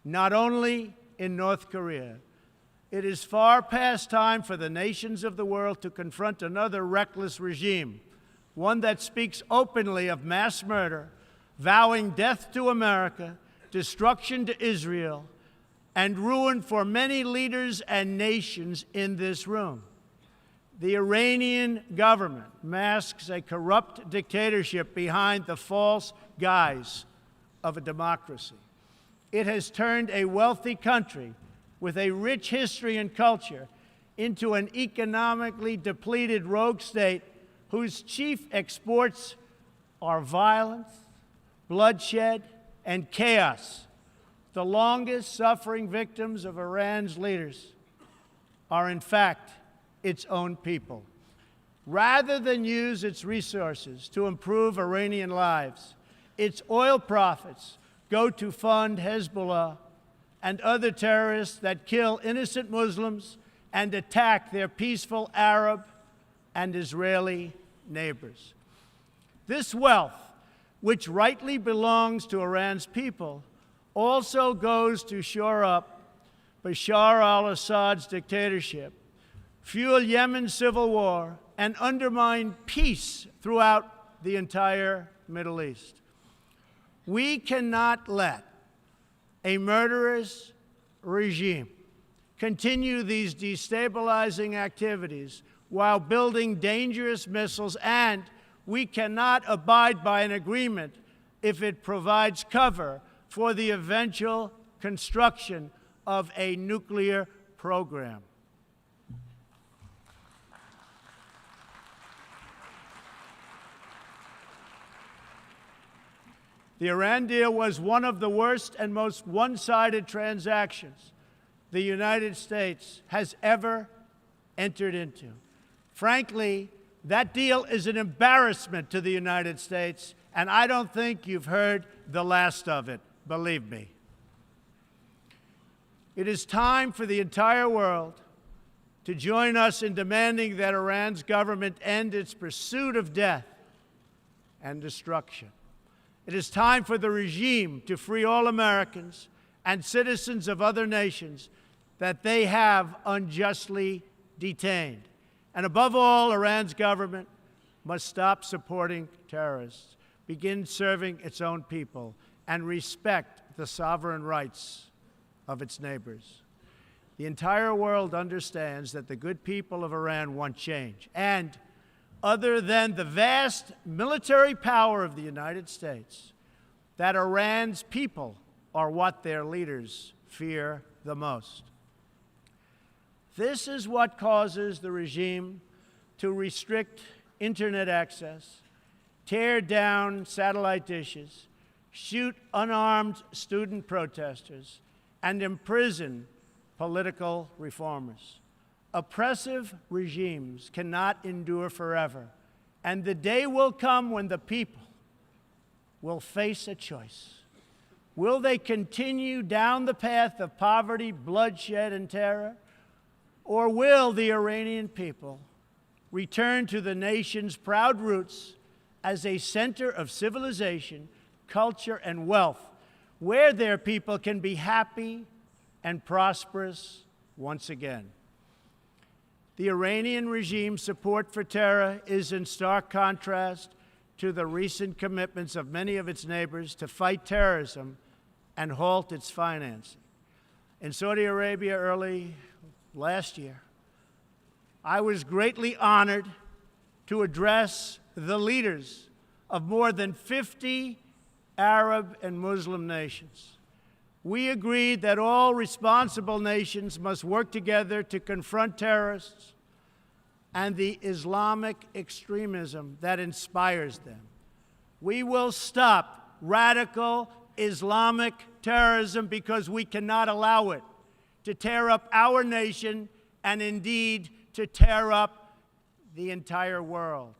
not only in North Korea. It is far past time for the nations of the world to confront another reckless regime, one that speaks openly of mass murder, vowing death to America, destruction to Israel, and ruin for many leaders and nations in this room. The Iranian government masks a corrupt dictatorship behind the false guise of a democracy. It has turned a wealthy country with a rich history and culture into an economically depleted rogue state whose chief exports are violence, bloodshed, and chaos. The longest-suffering victims of Iran's leaders are, in fact, its own people. Rather than use its resources to improve Iranian lives, its oil profits go to fund Hezbollah and other terrorists that kill innocent Muslims and attack their peaceful Arab and Israeli neighbors. This wealth, which rightly belongs to Iran's people, also goes to shore up Bashar al-Assad's dictatorship, fuel Yemen's civil war, and undermine peace throughout the entire Middle East. We cannot let a murderous regime continue these destabilizing activities while building dangerous missiles, and we cannot abide by an agreement if it provides cover for the eventual construction of a nuclear program. The Iran deal was one of the worst and most one-sided transactions the United States has ever entered into. Frankly, that deal is an embarrassment to the United States, and I don't think you've heard the last of it, believe me. It is time for the entire world to join us in demanding that Iran's government end its pursuit of death and destruction. It is time for the regime to free all Americans and citizens of other nations that they have unjustly detained. And above all, Iran's government must stop supporting terrorists, begin serving its own people, and respect the sovereign rights of its neighbors. The entire world understands that the good people of Iran want change. And other than the vast military power of the United States, that Iran's people are what their leaders fear the most. This is what causes the regime to restrict internet access, tear down satellite dishes, shoot unarmed student protesters, and imprison political reformers. Oppressive regimes cannot endure forever, and the day will come when the people will face a choice. Will they continue down the path of poverty, bloodshed, and terror, or will the Iranian people return to the nation's proud roots as a center of civilization, culture, and wealth, where their people can be happy and prosperous once again? The Iranian regime's support for terror is in stark contrast to the recent commitments of many of its neighbors to fight terrorism and halt its financing. In Saudi Arabia early last year, I was greatly honored to address the leaders of more than 50 Arab and Muslim nations. We agreed that all responsible nations must work together to confront terrorists and the Islamic extremism that inspires them. We will stop radical Islamic terrorism because we cannot allow it to tear up our nation and indeed to tear up the entire world.